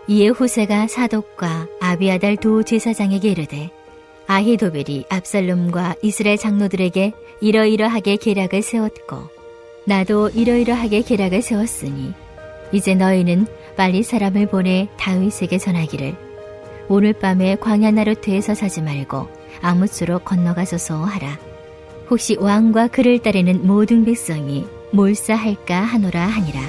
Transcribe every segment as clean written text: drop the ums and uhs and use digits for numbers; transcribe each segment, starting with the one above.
이에 후세가 사독과 아비아달 두 제사장에게 이르되 아히도벨이 압살롬과 이스라엘 장로들에게 이러이러하게 계략을 세웠고 나도 이러이러하게 계략을 세웠으니 이제 너희는 빨리 사람을 보내 다윗에게 전하기를 오늘 밤에 광야 나루트에서 자지 말고 아뭇수로 건너가소서 하라. 혹시 왕과 그를 따르는 모든 백성이 몰사할까 하노라 하니라.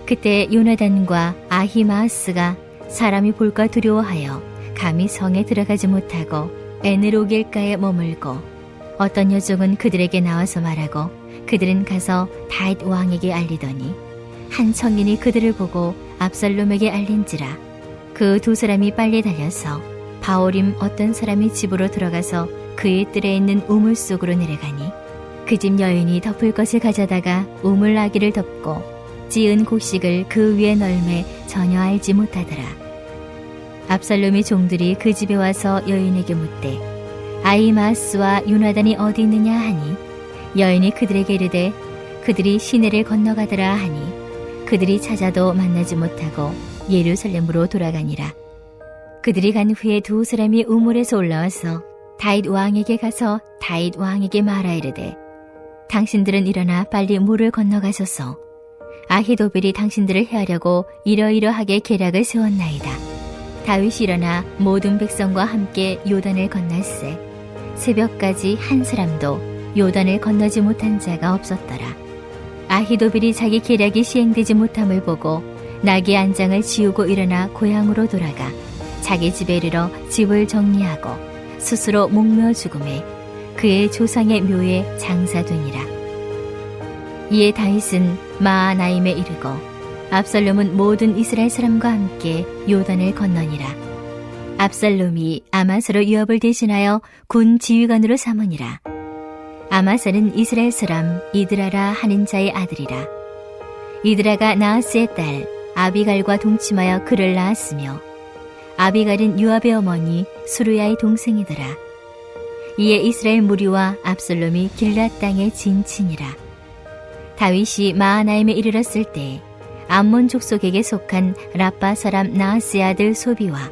그때 요나단과 아히마아스가 사람이 볼까 두려워하여 감히 성에 들어가지 못하고 에느로겔가에 머물고 어떤 여종은 그들에게 나와서 말하고 그들은 가서 다윗 왕에게 알리더니 한 청년이 그들을 보고 압살롬에게 알린지라. 그 두 사람이 빨리 달려서 바오림 어떤 사람이 집으로 들어가서 그의 뜰에 있는 우물 속으로 내려가니 그 집 여인이 덮을 것을 가져다가 우물 아기를 덮고 찌은 곡식을 그 위에 널매 전혀 알지 못하더라. 압살롬의 종들이 그 집에 와서 여인에게 묻되 아히마아스와 요나단이 어디 있느냐 하니 여인이 그들에게 이르되 그들이 시내를 건너가더라 하니 그들이 찾아도 만나지 못하고 예루살렘으로 돌아가니라. 그들이 간 후에 두 사람이 우물에서 올라와서 다윗 왕에게 가서 다윗 왕에게 말하 이르되 당신들은 일어나 빨리 물을 건너가소서. 아히도벨이 당신들을 해하려고 이러이러하게 계략을 세웠나이다. 다윗이 일어나 모든 백성과 함께 요단을 건넜세. 새벽까지 한 사람도 요단을 건너지 못한 자가 없었더라. 아히도벨이 자기 계략이 시행되지 못함을 보고 나귀 안장을 지우고 일어나 고향으로 돌아가 자기 집에 이르러 집을 정리하고 스스로 목며 죽음에 그의 조상의 묘에 장사되니라. 이에 다윗은 마하나임에 이르고 압살롬은 모든 이스라엘 사람과 함께 요단을 건너니라. 압살롬이 아마사로 요압을 대신하여 군 지휘관으로 삼으니라. 아마사는 이스라엘 사람 이드라라 하는 자의 아들이라. 이드라가 나하스의 딸 아비갈과 동침하여 그를 낳았으며 아비갈은 요압의 어머니 수르야의 동생이더라. 이에 이스라엘 무리와 압살롬이 길랏 땅에 진친이라. 다윗이 마하나임에 이르렀을 때 암몬 족속에게 속한 라빠 사람 나하스의 아들 소비와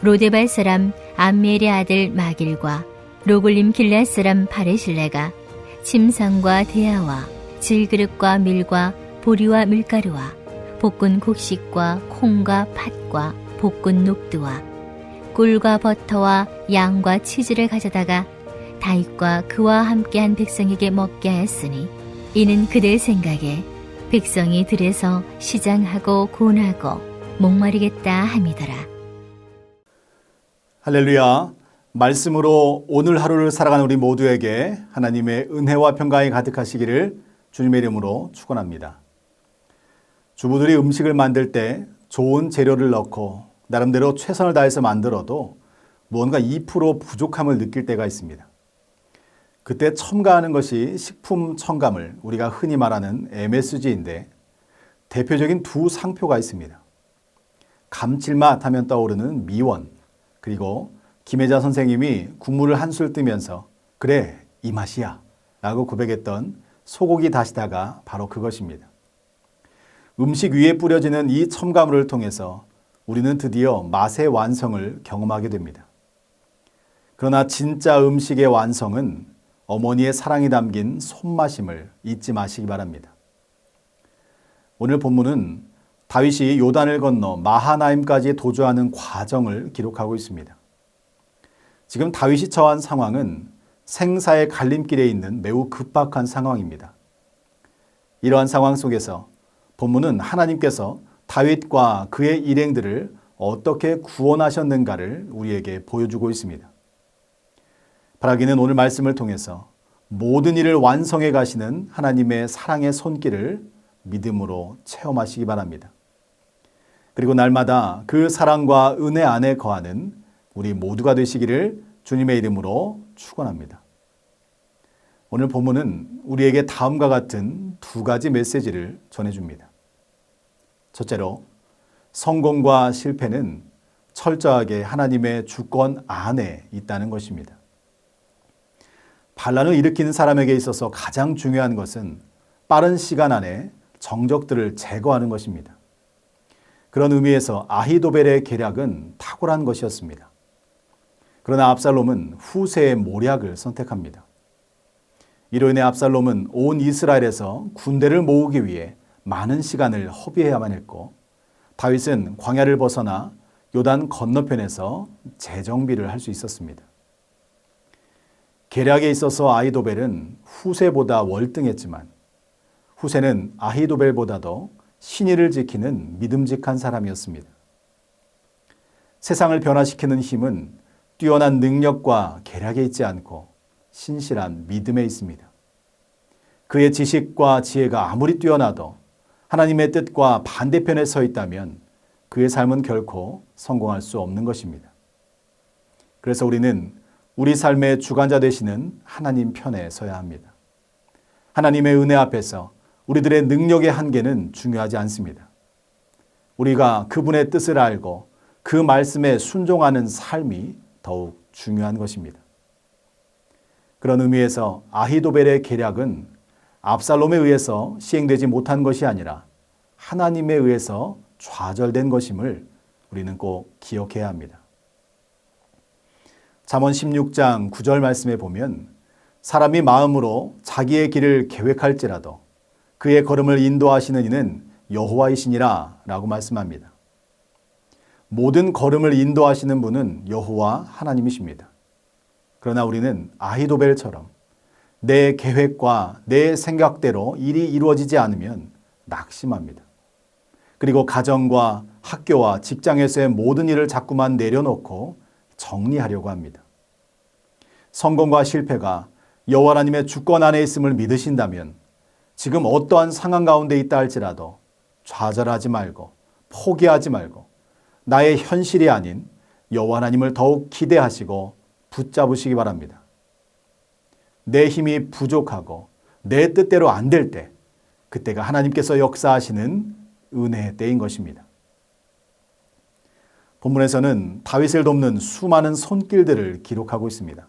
로데발 사람 암미엘의 아들 마길과 로골림 길랏 사람 바레실레가 침상과 대야와 질그릇과 밀과 보리와 밀가루와 볶은 곡식과 콩과 팥과 볶은 녹두와 꿀과 버터와 양과 치즈를 가져다가 다윗과 그와 함께한 백성에게 먹게 하였으니 이는 그들 생각에 백성이 들에서 시장하고 곤하고 목마르겠다 함이더라. 할렐루야. 말씀으로 오늘 하루를 살아가는 우리 모두에게 하나님의 은혜와 평강이 가득하시기를 주님의 이름으로 축원합니다. 주부들이 음식을 만들 때 좋은 재료를 넣고 나름대로 최선을 다해서 만들어도 무언가 2% 부족함을 느낄 때가 있습니다. 그때 첨가하는 것이 식품 첨가물, 우리가 흔히 말하는 MSG인데 대표적인 두 상표가 있습니다. 감칠맛 하면 떠오르는 미원, 그리고 김혜자 선생님이 국물을 한술 뜨면서 그래 이 맛이야 라고 고백했던 소고기 다시다가 바로 그것입니다. 음식 위에 뿌려지는 이 첨가물을 통해서 우리는 드디어 맛의 완성을 경험하게 됩니다. 그러나 진짜 음식의 완성은 어머니의 사랑이 담긴 손맛임을 잊지 마시기 바랍니다. 오늘 본문은 다윗이 요단을 건너 마하나임까지 도주하는 과정을 기록하고 있습니다. 지금 다윗이 처한 상황은 생사의 갈림길에 있는 매우 급박한 상황입니다. 이러한 상황 속에서 본문은 하나님께서 다윗과 그의 일행들을 어떻게 구원하셨는가를 우리에게 보여주고 있습니다. 바라기는 오늘 말씀을 통해서 모든 일을 완성해 가시는 하나님의 사랑의 손길을 믿음으로 체험하시기 바랍니다. 그리고 날마다 그 사랑과 은혜 안에 거하는 우리 모두가 되시기를 주님의 이름으로 축원합니다. 오늘 본문은 우리에게 다음과 같은 두 가지 메시지를 전해줍니다. 첫째로, 성공과 실패는 철저하게 하나님의 주권 안에 있다는 것입니다. 반란을 일으키는 사람에게 있어서 가장 중요한 것은 빠른 시간 안에 정적들을 제거하는 것입니다. 그런 의미에서 아히도벨의 계략은 탁월한 것이었습니다. 그러나 압살롬은 후세의 모략을 선택합니다. 이로 인해 압살롬은 온 이스라엘에서 군대를 모으기 위해 많은 시간을 허비해야만 했고, 다윗은 광야를 벗어나 요단 건너편에서 재정비를 할 수 있었습니다. 계략에 있어서 아히도벨은 후세보다 월등했지만 후세는 아히도벨보다도 신의를 지키는 믿음직한 사람이었습니다. 세상을 변화시키는 힘은 뛰어난 능력과 계략에 있지 않고 신실한 믿음에 있습니다. 그의 지식과 지혜가 아무리 뛰어나도 하나님의 뜻과 반대편에 서 있다면 그의 삶은 결코 성공할 수 없는 것입니다. 그래서 우리는 우리 삶의 주관자 되시는 하나님 편에 서야 합니다. 하나님의 은혜 앞에서 우리들의 능력의 한계는 중요하지 않습니다. 우리가 그분의 뜻을 알고 그 말씀에 순종하는 삶이 더욱 중요한 것입니다. 그런 의미에서 아히도벨의 계략은 압살롬에 의해서 시행되지 못한 것이 아니라 하나님에 의해서 좌절된 것임을 우리는 꼭 기억해야 합니다. 잠언 16장 9절 말씀에 보면 사람이 마음으로 자기의 길을 계획할지라도 그의 걸음을 인도하시는 이는 여호와이시니라 라고 말씀합니다. 모든 걸음을 인도하시는 분은 여호와 하나님이십니다. 그러나 우리는 아히도벨처럼 내 계획과 내 생각대로 일이 이루어지지 않으면 낙심합니다. 그리고 가정과 학교와 직장에서의 모든 일을 자꾸만 내려놓고 정리하려고 합니다. 성공과 실패가 여호와 하나님의 주권 안에 있음을 믿으신다면 지금 어떠한 상황 가운데 있다 할지라도 좌절하지 말고 포기하지 말고 나의 현실이 아닌 여호와 하나님을 더욱 기대하시고 붙잡으시기 바랍니다. 내 힘이 부족하고 내 뜻대로 안 될 때, 그때가 하나님께서 역사하시는 은혜의 때인 것입니다. 본문에서는 다윗을 돕는 수많은 손길들을 기록하고 있습니다.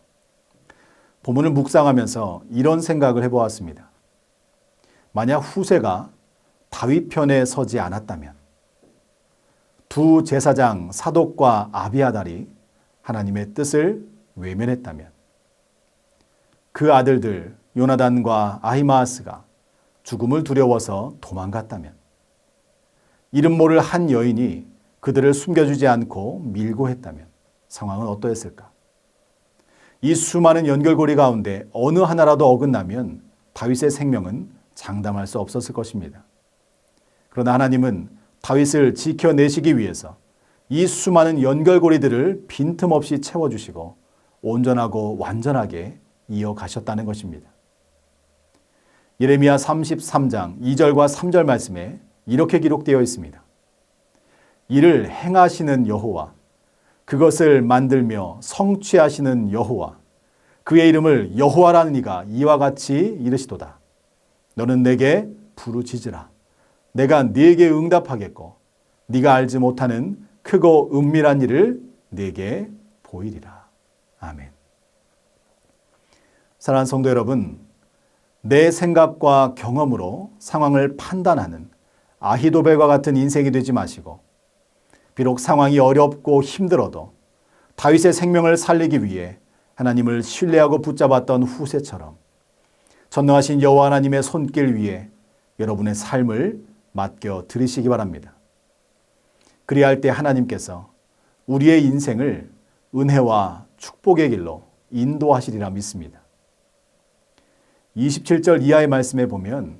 본문을 묵상하면서 이런 생각을 해보았습니다. 만약 후세가 다윗 편에 서지 않았다면, 두 제사장 사독과 아비아달이 하나님의 뜻을 외면했다면, 그 아들들 요나단과 아히마아스가 죽음을 두려워서 도망갔다면, 이름 모를 한 여인이 그들을 숨겨주지 않고 밀고 했다면 상황은 어떠했을까? 이 수많은 연결고리 가운데 어느 하나라도 어긋나면 다윗의 생명은 장담할 수 없었을 것입니다. 그러나 하나님은 다윗을 지켜내시기 위해서 이 수많은 연결고리들을 빈틈없이 채워주시고 온전하고 완전하게 이어가셨다는 것입니다. 예레미야 33장 2절과 3절 말씀에 이렇게 기록되어 있습니다. 이를 행하시는 여호와, 그것을 만들며 성취하시는 여호와, 그의 이름을 여호와라는 이가 이와 같이 이르시도다. 너는 내게 부르짖으라. 내가 네게 응답하겠고 네가 알지 못하는 크고 은밀한 일을 네게 보이리라. 아멘. 사랑하는 성도 여러분, 내 생각과 경험으로 상황을 판단하는 아히도벨과 같은 인생이 되지 마시고, 비록 상황이 어렵고 힘들어도 다윗의 생명을 살리기 위해 하나님을 신뢰하고 붙잡았던 후세처럼 전능하신 여호와 하나님의 손길 위에 여러분의 삶을 맡겨 드리시기 바랍니다. 그리할 때 하나님께서 우리의 인생을 은혜와 축복의 길로 인도하시리라 믿습니다. 27절 이하의 말씀에 보면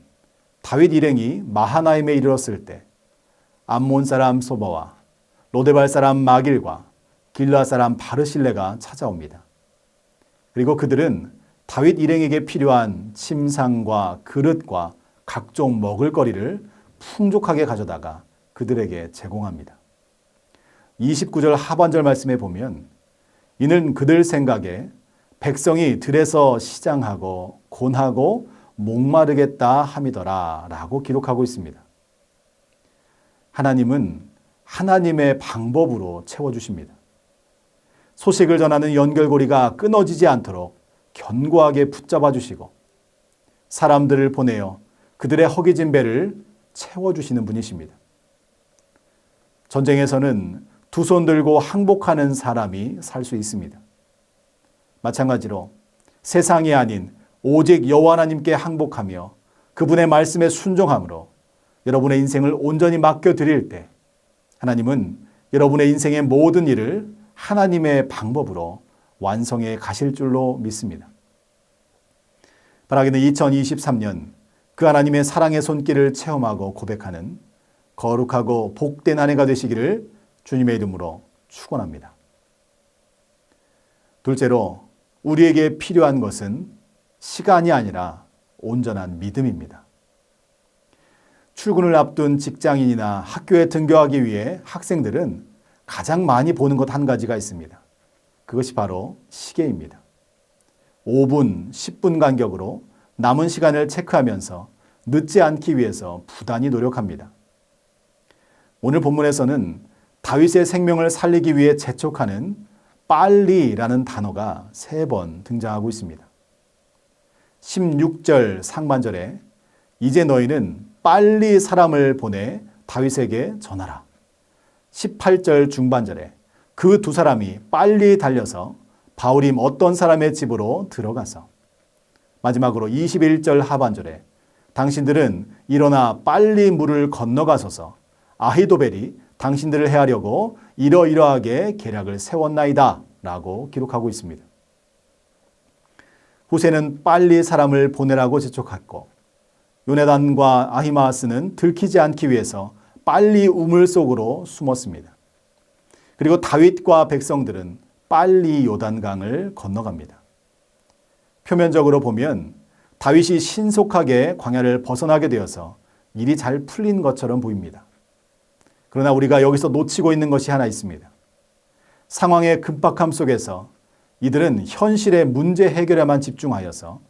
다윗 일행이 마하나임에 이르렀을 때 암몬 사람 소바와 로데발 사람 마길과 길라 사람 바르실레가 찾아옵니다. 그리고 그들은 다윗 일행에게 필요한 침상과 그릇과 각종 먹을거리를 풍족하게 가져다가 그들에게 제공합니다. 29절 하반절 말씀에 보면 이는 그들 생각에 백성이 들에서 시장하고 곤하고 목마르겠다 함이더라 라고 기록하고 있습니다. 하나님은 하나님의 방법으로 채워주십니다. 소식을 전하는 연결고리가 끊어지지 않도록 견고하게 붙잡아 주시고 사람들을 보내어 그들의 허기진 배를 채워주시는 분이십니다. 전쟁에서는 두 손 들고 항복하는 사람이 살 수 있습니다. 마찬가지로 세상이 아닌 오직 여호와 하나님께 항복하며 그분의 말씀에 순종함으로 여러분의 인생을 온전히 맡겨드릴 때 하나님은 여러분의 인생의 모든 일을 하나님의 방법으로 완성해 가실 줄로 믿습니다. 바라기는 2023년 그 하나님의 사랑의 손길을 체험하고 고백하는 거룩하고 복된 한 해가 되시기를 주님의 이름으로 축원합니다. 둘째로 우리에게 필요한 것은 시간이 아니라 온전한 믿음입니다. 출근을 앞둔 직장인이나 학교에 등교하기 위해 학생들은 가장 많이 보는 것 한 가지가 있습니다. 그것이 바로 시계입니다. 5분, 10분 간격으로 남은 시간을 체크하면서 늦지 않기 위해서 부단히 노력합니다. 오늘 본문에서는 다윗의 생명을 살리기 위해 재촉하는 빨리라는 단어가 3번 등장하고 있습니다. 16절 상반절에 이제 너희는 빨리 사람을 보내 다윗에게 전하라. 18절 중반절에 그 두 사람이 빨리 달려서 바울임 어떤 사람의 집으로 들어가서 마지막으로 21절 하반절에 당신들은 일어나 빨리 물을 건너가소서 아히도벨이 당신들을 해하려고 이러이러하게 계략을 세웠나이다 라고 기록하고 있습니다. 후세는 빨리 사람을 보내라고 재촉했고 요나단과 아히마아스는 들키지 않기 위해서 빨리 우물 속으로 숨었습니다. 그리고 다윗과 백성들은 빨리 요단강을 건너갑니다. 표면적으로 보면 다윗이 신속하게 광야를 벗어나게 되어서 일이 잘 풀린 것처럼 보입니다. 그러나 우리가 여기서 놓치고 있는 것이 하나 있습니다. 상황의 급박함 속에서 이들은 현실의 문제 해결에만 집중하여서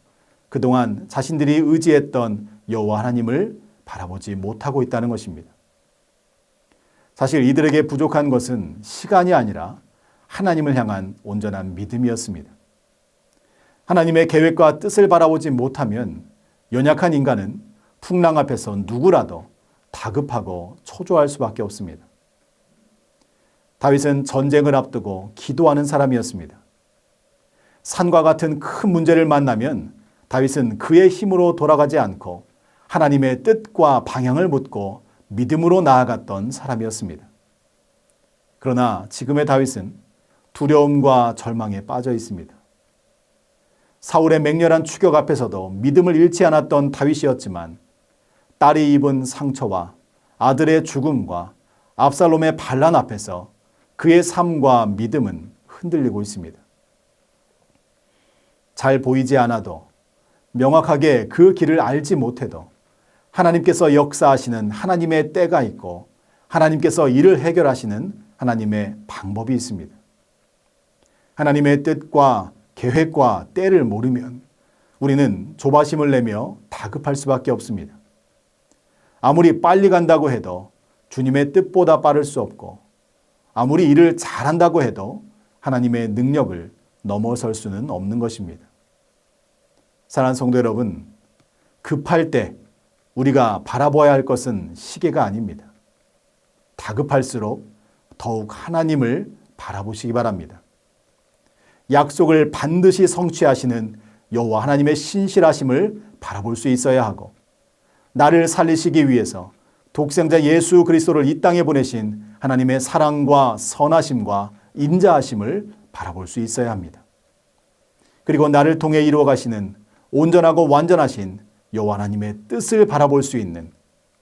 그동안 자신들이 의지했던 여호와 하나님을 바라보지 못하고 있다는 것입니다. 사실 이들에게 부족한 것은 시간이 아니라 하나님을 향한 온전한 믿음이었습니다. 하나님의 계획과 뜻을 바라보지 못하면 연약한 인간은 풍랑 앞에서 누구라도 다급하고 초조할 수밖에 없습니다. 다윗은 전쟁을 앞두고 기도하는 사람이었습니다. 산과 같은 큰 문제를 만나면 다윗은 그의 힘으로 돌아가지 않고 하나님의 뜻과 방향을 묻고 믿음으로 나아갔던 사람이었습니다. 그러나 지금의 다윗은 두려움과 절망에 빠져 있습니다. 사울의 맹렬한 추격 앞에서도 믿음을 잃지 않았던 다윗이었지만 딸이 입은 상처와 아들의 죽음과 압살롬의 반란 앞에서 그의 삶과 믿음은 흔들리고 있습니다. 잘 보이지 않아도 명확하게 그 길을 알지 못해도 하나님께서 역사하시는 하나님의 때가 있고 하나님께서 이를 해결하시는 하나님의 방법이 있습니다. 하나님의 뜻과 계획과 때를 모르면 우리는 조바심을 내며 다급할 수밖에 없습니다. 아무리 빨리 간다고 해도 주님의 뜻보다 빠를 수 없고 아무리 일을 잘한다고 해도 하나님의 능력을 넘어설 수는 없는 것입니다. 사랑하는 성도 여러분, 급할 때 우리가 바라봐야 할 것은 시계가 아닙니다. 다급할수록 더욱 하나님을 바라보시기 바랍니다. 약속을 반드시 성취하시는 여호와 하나님의 신실하심을 바라볼 수 있어야 하고 나를 살리시기 위해서 독생자 예수 그리스도를 이 땅에 보내신 하나님의 사랑과 선하심과 인자하심을 바라볼 수 있어야 합니다. 그리고 나를 통해 이루어 가시는 온전하고 완전하신 여호와 하나님의 뜻을 바라볼 수 있는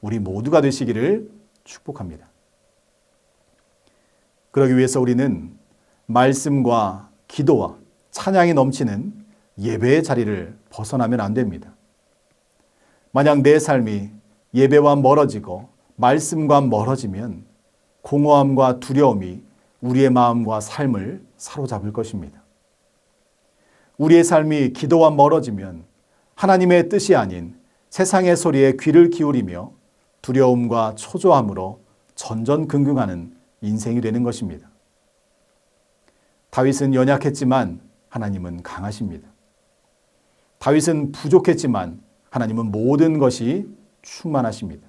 우리 모두가 되시기를 축복합니다. 그러기 위해서 우리는 말씀과 기도와 찬양이 넘치는 예배의 자리를 벗어나면 안 됩니다. 만약 내 삶이 예배와 멀어지고 말씀과 멀어지면 공허함과 두려움이 우리의 마음과 삶을 사로잡을 것입니다. 우리의 삶이 기도와 멀어지면 하나님의 뜻이 아닌 세상의 소리에 귀를 기울이며 두려움과 초조함으로 전전긍긍하는 인생이 되는 것입니다. 다윗은 연약했지만 하나님은 강하십니다. 다윗은 부족했지만 하나님은 모든 것이 충만하십니다.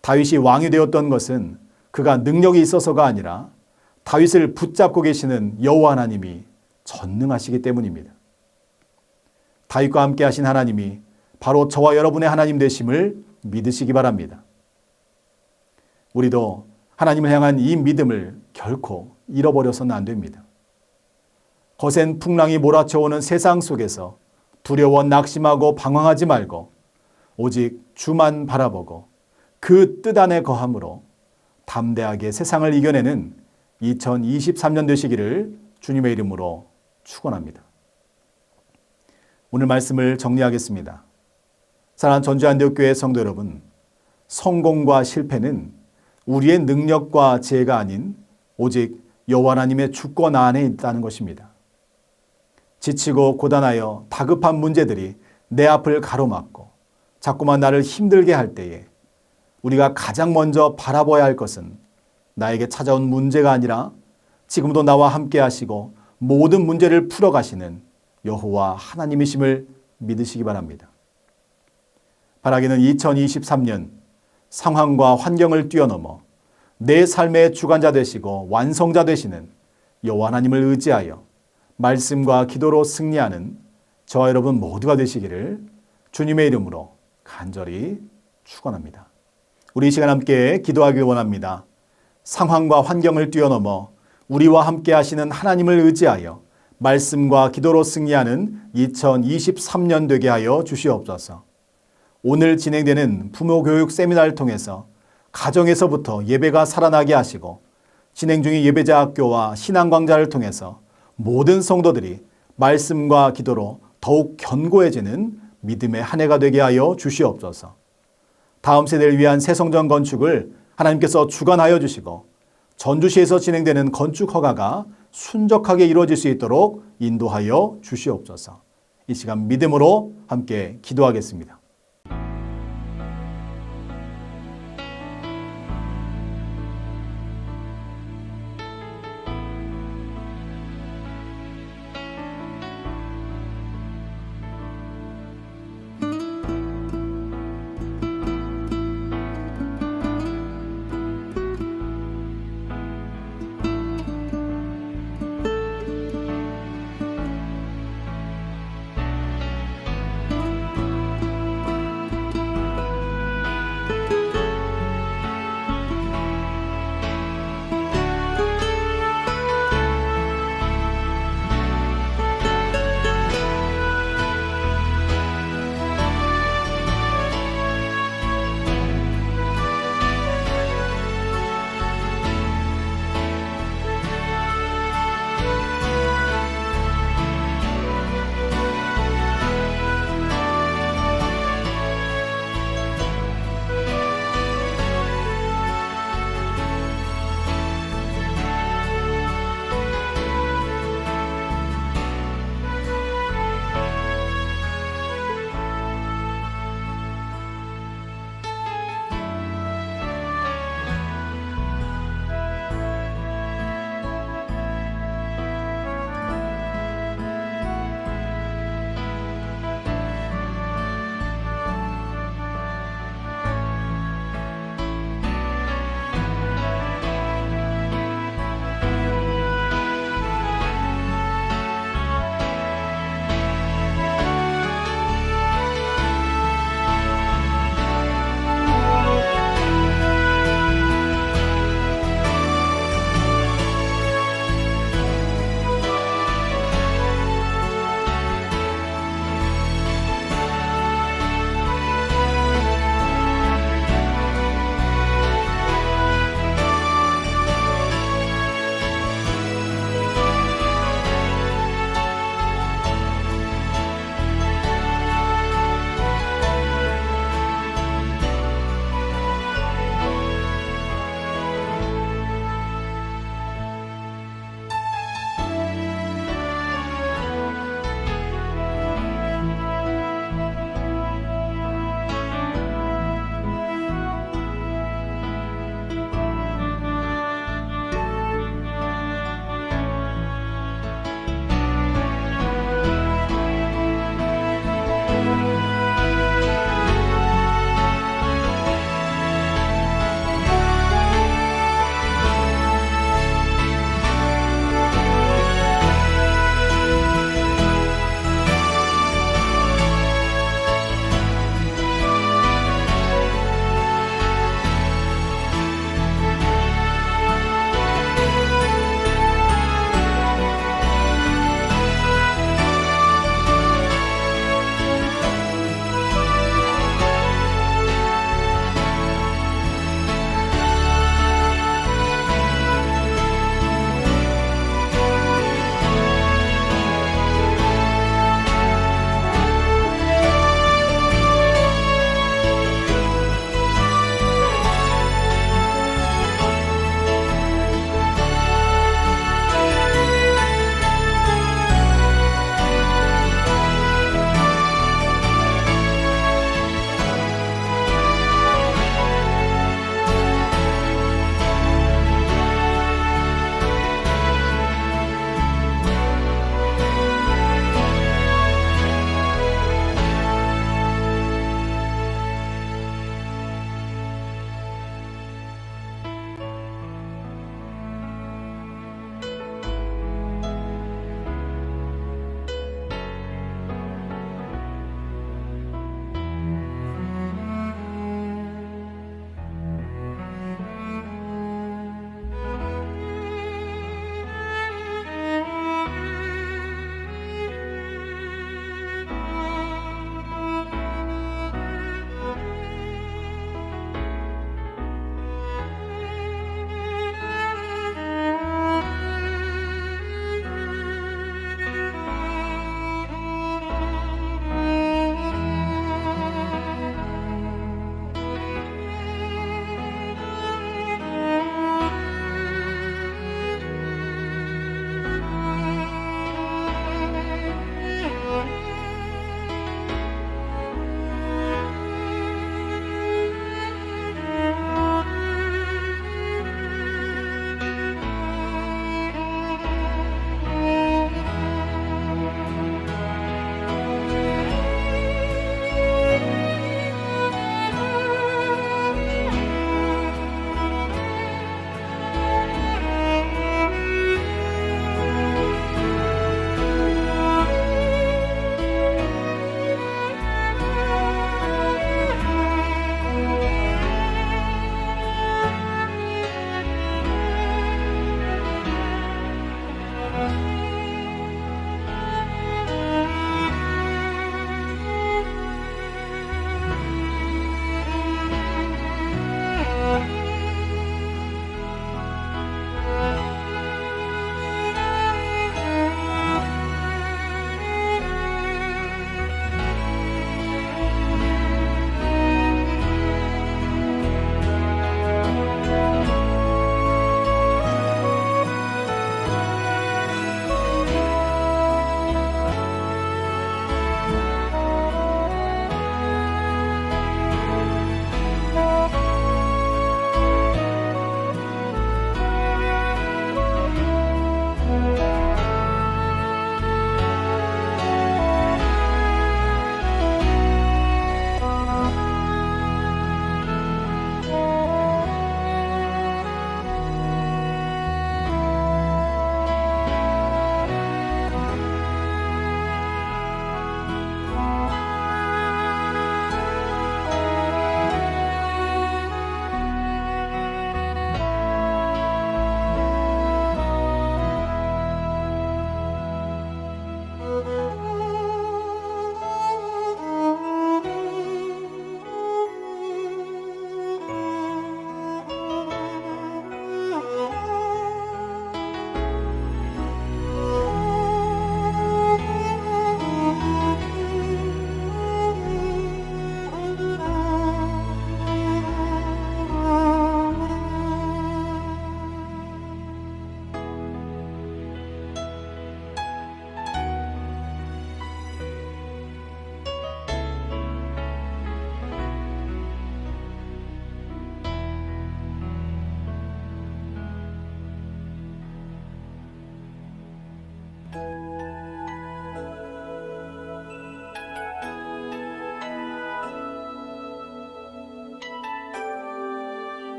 다윗이 왕이 되었던 것은 그가 능력이 있어서가 아니라 다윗을 붙잡고 계시는 여호와 하나님이 전능하시기 때문입니다. 다윗과 함께 하신 하나님이 바로 저와 여러분의 하나님 되심을 믿으시기 바랍니다. 우리도 하나님을 향한 이 믿음을 결코 잃어버려서는 안 됩니다. 거센 풍랑이 몰아쳐오는 세상 속에서 두려워 낙심하고 방황하지 말고 오직 주만 바라보고 그 뜻 안에 거함으로 담대하게 세상을 이겨내는 2023년 되시기를 주님의 이름으로 축원합니다. 오늘 말씀을 정리하겠습니다. 사랑하는 전주안디옥교회 성도 여러분, 성공과 실패는 우리의 능력과 지혜가 아닌 오직 여호와 하나님의 주권 안에 있다는 것입니다. 지치고 고단하여 다급한 문제들이 내 앞을 가로막고 자꾸만 나를 힘들게 할 때에 우리가 가장 먼저 바라봐야 할 것은 나에게 찾아온 문제가 아니라 지금도 나와 함께 하시고 모든 문제를 풀어가시는 여호와 하나님이심을 믿으시기 바랍니다. 바라기는 2023년 상황과 환경을 뛰어넘어 내 삶의 주관자 되시고 완성자 되시는 여호와 하나님을 의지하여 말씀과 기도로 승리하는 저와 여러분 모두가 되시기를 주님의 이름으로 간절히 축원합니다. 우리 이 시간 함께 기도하길 원합니다. 상황과 환경을 뛰어넘어 우리와 함께 하시는 하나님을 의지하여 말씀과 기도로 승리하는 2023년 되게 하여 주시옵소서. 오늘 진행되는 부모교육 세미나를 통해서 가정에서부터 예배가 살아나게 하시고 진행 중인 예배자 학교와 신앙광자를 통해서 모든 성도들이 말씀과 기도로 더욱 견고해지는 믿음의 한 해가 되게 하여 주시옵소서. 다음 세대를 위한 새 성전 건축을 하나님께서 주관하여 주시고 전주시에서 진행되는 건축 허가가 순적하게 이루어질 수 있도록 인도하여 주시옵소서. 이 시간 믿음으로 함께 기도하겠습니다.